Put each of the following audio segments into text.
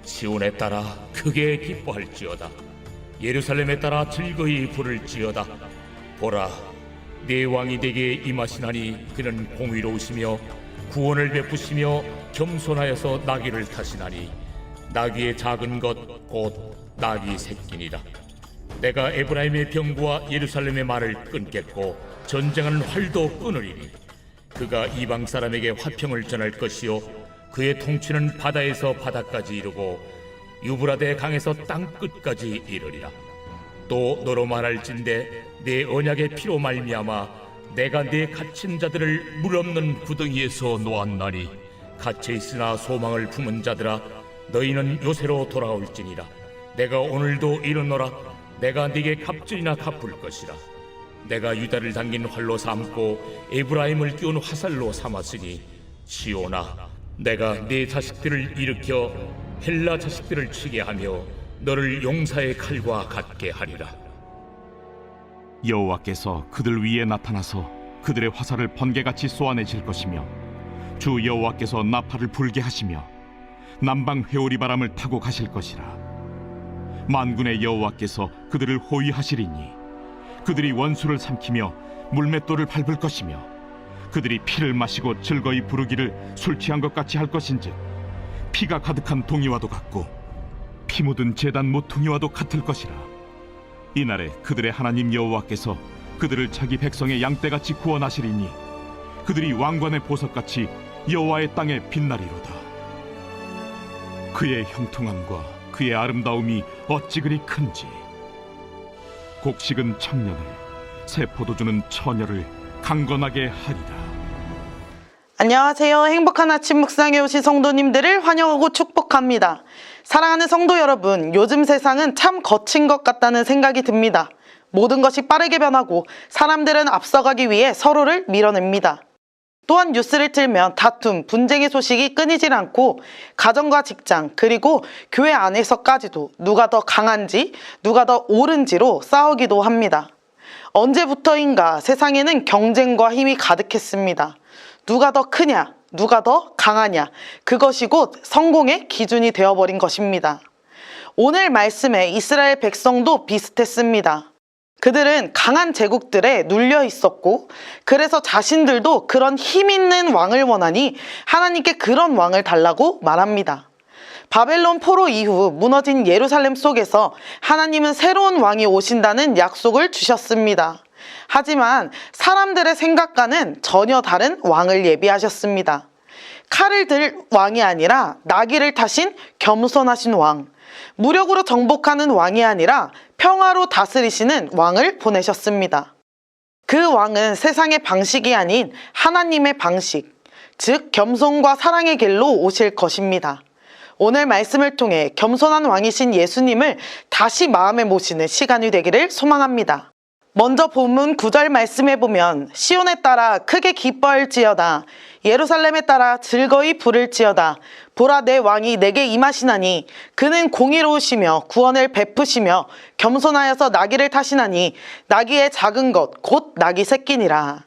시온에 따라 크게 기뻐할지어다. 예루살렘에 따라 즐거이 부를지어다. 보라, 네 왕이 내게 임하시나니 그는 공의로우시며 구원을 베푸시며 겸손하여서 나귀를 타시나니 나귀의 작은 것 곧 나귀 새끼니라. 내가 에브라임의 병거와 예루살렘의 말을 끊겠고 전쟁하는 활도 끊으리니 그가 이방 사람에게 화평을 전할 것이요 그의 통치는 바다에서 바다까지 이르고 유브라데 강에서 땅 끝까지 이르리라. 또 너로 말할진대 내 언약의 피로 말미암아 내가 네 갇힌 자들을 물 없는 구덩이에서 놓았나니 갇혀 있으나 소망을 품은 자들아 너희는 요새로 돌아올지니라. 내가 오늘도 이르노라. 내가 네게 갑절이나 갚을 것이라. 내가 유다를 당긴 활로 삼고 에브라임을 띄운 화살로 삼았으니 시온아, 내가 네 자식들을 일으켜 헬라 자식들을 치게 하며 너를 용사의 칼과 같게 하리라. 여호와께서 그들 위에 나타나서 그들의 화살을 번개같이 쏘아내실 것이며 주 여호와께서 나팔을 불게 하시며 남방 회오리 바람을 타고 가실 것이라. 만군의 여호와께서 그들을 호위하시리니 그들이 원수를 삼키며 물맷돌을 밟을 것이며 그들이 피를 마시고 즐거이 부르기를 술 취한 것 같이 할 것인즉 피가 가득한 동이와도 같고 피 묻은 제단 모퉁이와도 같을 것이라. 이날에 그들의 하나님 여호와께서 그들을 자기 백성의 양떼같이 구원하시리니 그들이 왕관의 보석같이 여호와의 땅에 빛나리로다. 그의 형통함과 그의 아름다움이 어찌 그리 큰지. 곡식은 청년을 새 포도주는 처녀를 강건하게 하리라. 안녕하세요. 행복한 아침 묵상에 오신 성도님들을 환영하고 축복합니다. 사랑하는 성도 여러분, 요즘 세상은 참 거친 것 같다는 생각이 듭니다. 모든 것이 빠르게 변하고 사람들은 앞서가기 위해 서로를 밀어냅니다. 또한 뉴스를 틀면 다툼, 분쟁의 소식이 끊이질 않고 가정과 직장, 그리고 교회 안에서까지도 누가 더 강한지, 누가 더 옳은지로 싸우기도 합니다. 언제부터인가 세상에는 경쟁과 힘이 가득했습니다. 누가 더 크냐, 누가 더 강하냐, 그것이 곧 성공의 기준이 되어버린 것입니다. 오늘 말씀에 이스라엘 백성도 비슷했습니다. 그들은 강한 제국들에 눌려 있었고 그래서 자신들도 그런 힘 있는 왕을 원하니 하나님께 그런 왕을 달라고 말합니다. 바벨론 포로 이후 무너진 예루살렘 속에서 하나님은 새로운 왕이 오신다는 약속을 주셨습니다. 하지만 사람들의 생각과는 전혀 다른 왕을 예비하셨습니다. 칼을 들 왕이 아니라 나귀를 타신 겸손하신 왕, 무력으로 정복하는 왕이 아니라 평화로 다스리시는 왕을 보내셨습니다. 그 왕은 세상의 방식이 아닌 하나님의 방식, 즉 겸손과 사랑의 길로 오실 것입니다. 오늘 말씀을 통해 겸손한 왕이신 예수님을 다시 마음에 모시는 시간이 되기를 소망합니다. 먼저 본문 9절 말씀해 보면 시온에 따라 크게 기뻐할지어다. 예루살렘에 따라 즐거이 부를지어다. 보라, 내 왕이 내게 임하시나니 그는 공의로우시며 구원을 베푸시며 겸손하여서 나귀를 타시나니 나귀의 작은 것 곧 나귀 새끼니라.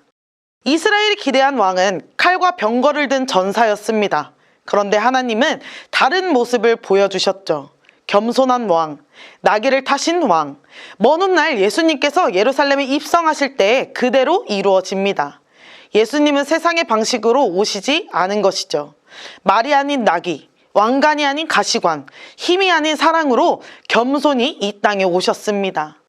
이스라엘이 기대한 왕은 칼과 병거를 든 전사였습니다. 그런데 하나님은 다른 모습을 보여주셨죠. 겸손한 왕, 나귀를 타신 왕. 먼 훗날 예수님께서 예루살렘에 입성하실 때 그대로 이루어집니다. 예수님은 세상의 방식으로 오시지 않은 것이죠. 말이 아닌 나귀, 왕관이 아닌 가시관, 힘이 아닌 사랑으로 겸손히 이 땅에 오셨습니다.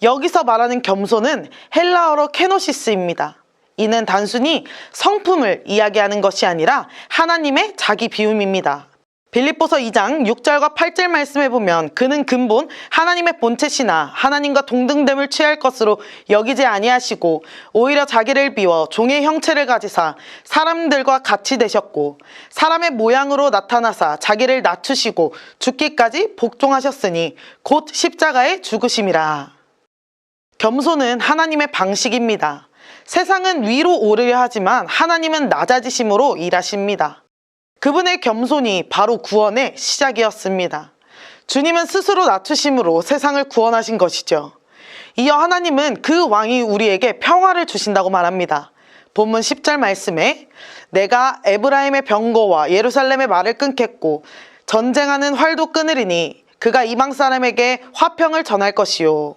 여기서 말하는 겸손은 헬라어로 케노시스입니다. 이는 단순히 성품을 이야기하는 것이 아니라 하나님의 자기 비움입니다. 빌립보서 2장 6절과 8절 말씀에 보면 그는 근본 하나님의 본체시나 하나님과 동등됨을 취할 것으로 여기지 아니하시고 오히려 자기를 비워 종의 형체를 가지사 사람들과 같이 되셨고 사람의 모양으로 나타나사 자기를 낮추시고 죽기까지 복종하셨으니 곧 십자가에 죽으심이라. 겸손은 하나님의 방식입니다. 세상은 위로 오르려 하지만 하나님은 낮아지심으로 일하십니다. 그분의 겸손이 바로 구원의 시작이었습니다. 주님은 스스로 낮추심으로 세상을 구원하신 것이죠. 이어 하나님은 그 왕이 우리에게 평화를 주신다고 말합니다. 본문 10절 말씀에 내가 에브라임의 병거와 예루살렘의 말을 끊겠고 전쟁하는 활도 끊으리니 그가 이방 사람에게 화평을 전할 것이요.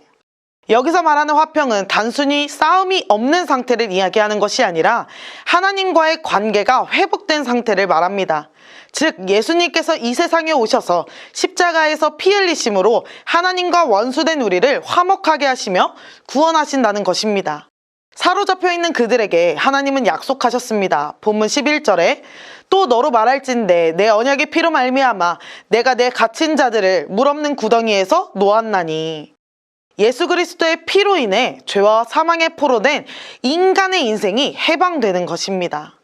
여기서 말하는 화평은 단순히 싸움이 없는 상태를 이야기하는 것이 아니라 하나님과의 관계가 회복된 상태를 말합니다. 즉 예수님께서 이 세상에 오셔서 십자가에서 피 흘리심으로 하나님과 원수된 우리를 화목하게 하시며 구원하신다는 것입니다. 사로잡혀 있는 그들에게 하나님은 약속하셨습니다. 본문 11절에 또 너로 말할진대 내 언약의 피로 말미암아 내가 내 갇힌 자들을 물 없는 구덩이에서 놓았나니. 예수 그리스도의 피로 인해 죄와 사망의 포로된 인간의 인생이 해방되는 것입니다.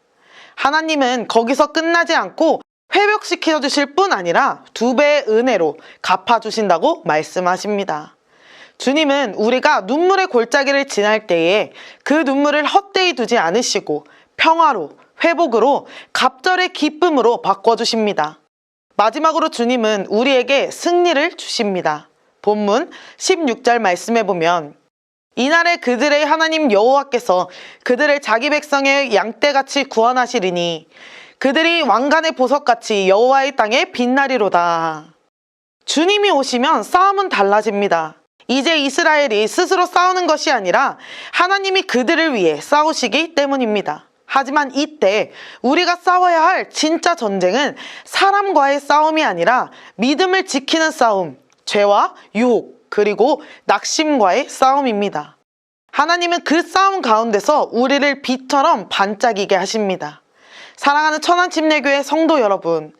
하나님은 거기서 끝나지 않고 회복시켜 주실 뿐 아니라 2배의 은혜로 갚아주신다고 말씀하십니다. 주님은 우리가 눈물의 골짜기를 지날 때에 그 눈물을 헛되이 두지 않으시고 평화로, 회복으로, 갑절의 기쁨으로 바꿔주십니다. 마지막으로 주님은 우리에게 승리를 주십니다. 본문 16절 말씀해 보면 이날에 그들의 하나님 여호와께서 그들을 자기 백성의 양떼같이 구원하시리니 그들이 왕관의 보석같이 여호와의 땅에 빛나리로다. 주님이 오시면 싸움은 달라집니다. 이제 이스라엘이 스스로 싸우는 것이 아니라 하나님이 그들을 위해 싸우시기 때문입니다. 하지만 이때 우리가 싸워야 할 진짜 전쟁은 사람과의 싸움이 아니라 믿음을 지키는 싸움, 죄와 유혹, 그리고 낙심과의 싸움입니다. 하나님은 그 싸움 가운데서 우리를 빛처럼 반짝이게 하십니다. 사랑하는 천안침례교회 성도 여러분,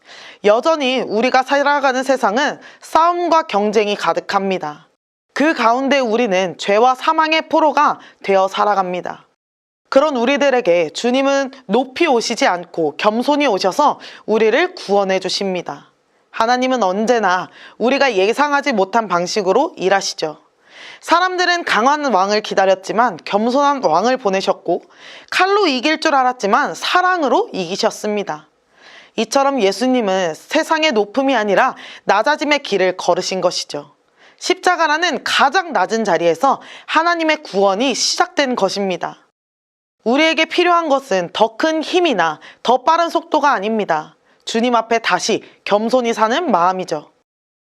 여전히 우리가 살아가는 세상은 싸움과 경쟁이 가득합니다. 그 가운데 우리는 죄와 사망의 포로가 되어 살아갑니다. 그런 우리들에게 주님은 높이 오시지 않고 겸손히 오셔서 우리를 구원해 주십니다. 하나님은 언제나 우리가 예상하지 못한 방식으로 일하시죠. 사람들은 강한 왕을 기다렸지만 겸손한 왕을 보내셨고 칼로 이길 줄 알았지만 사랑으로 이기셨습니다. 이처럼 예수님은 세상의 높음이 아니라 낮아짐의 길을 걸으신 것이죠. 십자가라는 가장 낮은 자리에서 하나님의 구원이 시작된 것입니다. 우리에게 필요한 것은 더 큰 힘이나 더 빠른 속도가 아닙니다. 주님 앞에 다시 겸손히 사는 마음이죠.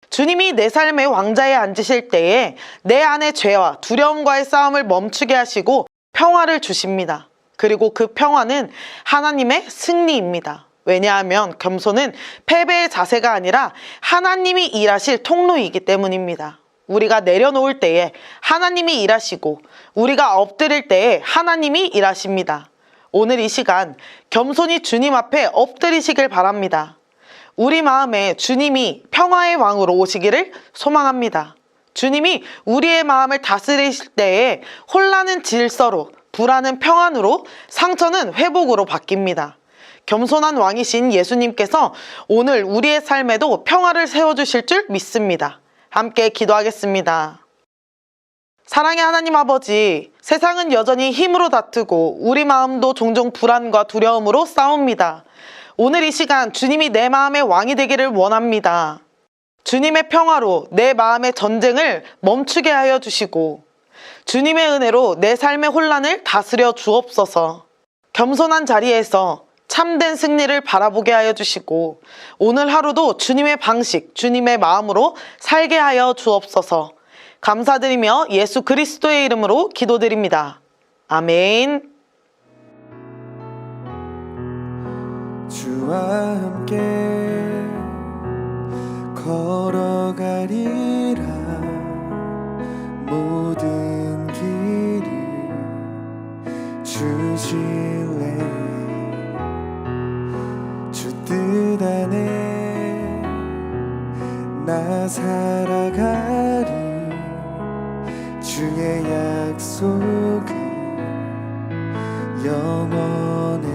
주님이 내 삶의 왕자에 앉으실 때에 내 안의 죄와 두려움과의 싸움을 멈추게 하시고 평화를 주십니다. 그리고 그 평화는 하나님의 승리입니다. 왜냐하면 겸손은 패배의 자세가 아니라 하나님이 일하실 통로이기 때문입니다. 우리가 내려놓을 때에 하나님이 일하시고 우리가 엎드릴 때에 하나님이 일하십니다. 오늘 이 시간 겸손히 주님 앞에 엎드리시길 바랍니다. 우리 마음에 주님이 평화의 왕으로 오시기를 소망합니다. 주님이 우리의 마음을 다스리실 때에 혼란은 질서로, 불안은 평안으로, 상처는 회복으로 바뀝니다. 겸손한 왕이신 예수님께서 오늘 우리의 삶에도 평화를 세워주실 줄 믿습니다. 함께 기도하겠습니다. 사랑의 하나님 아버지, 세상은 여전히 힘으로 다투고 우리 마음도 종종 불안과 두려움으로 싸웁니다. 오늘 이 시간 주님이 내 마음의 왕이 되기를 원합니다. 주님의 평화로 내 마음의 전쟁을 멈추게 하여 주시고 주님의 은혜로 내 삶의 혼란을 다스려 주옵소서. 겸손한 자리에서 참된 승리를 바라보게 하여 주시고 오늘 하루도 주님의 방식, 주님의 마음으로 살게 하여 주옵소서. 감사드리며 예수 그리스도의 이름으로 기도드립니다. 아멘. 주와 함께 걸어가리라. 모든 길을 주실래. 주 뜻 안에 나 살아가리. 주의 약속은 영원해.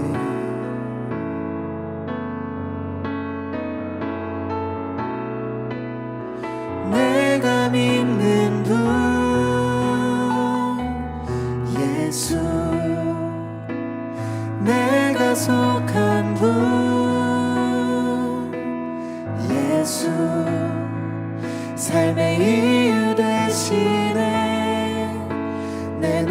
내가 믿는 분 예수, 내가 속한 분 예수, 삶의 이유 되시네. 내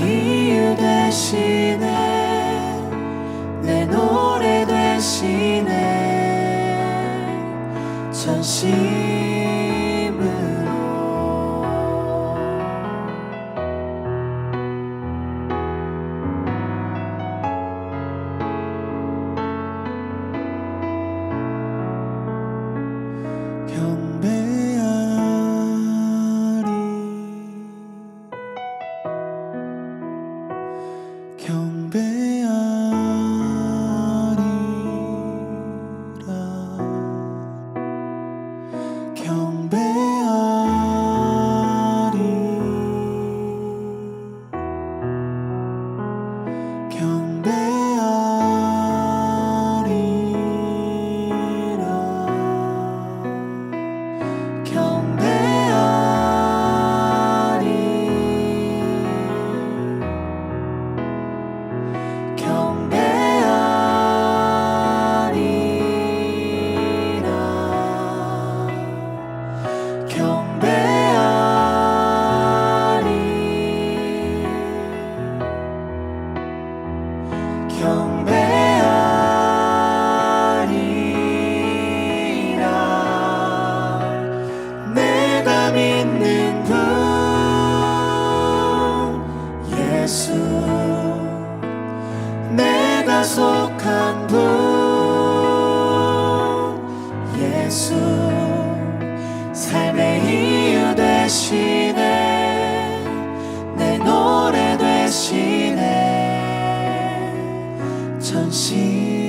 이유 되시네 내 노래 되시네 전심으로 내가 믿는 분 예수 내가 속한 분 예수 삶의 이유 되시네 내 노래 되시네 전심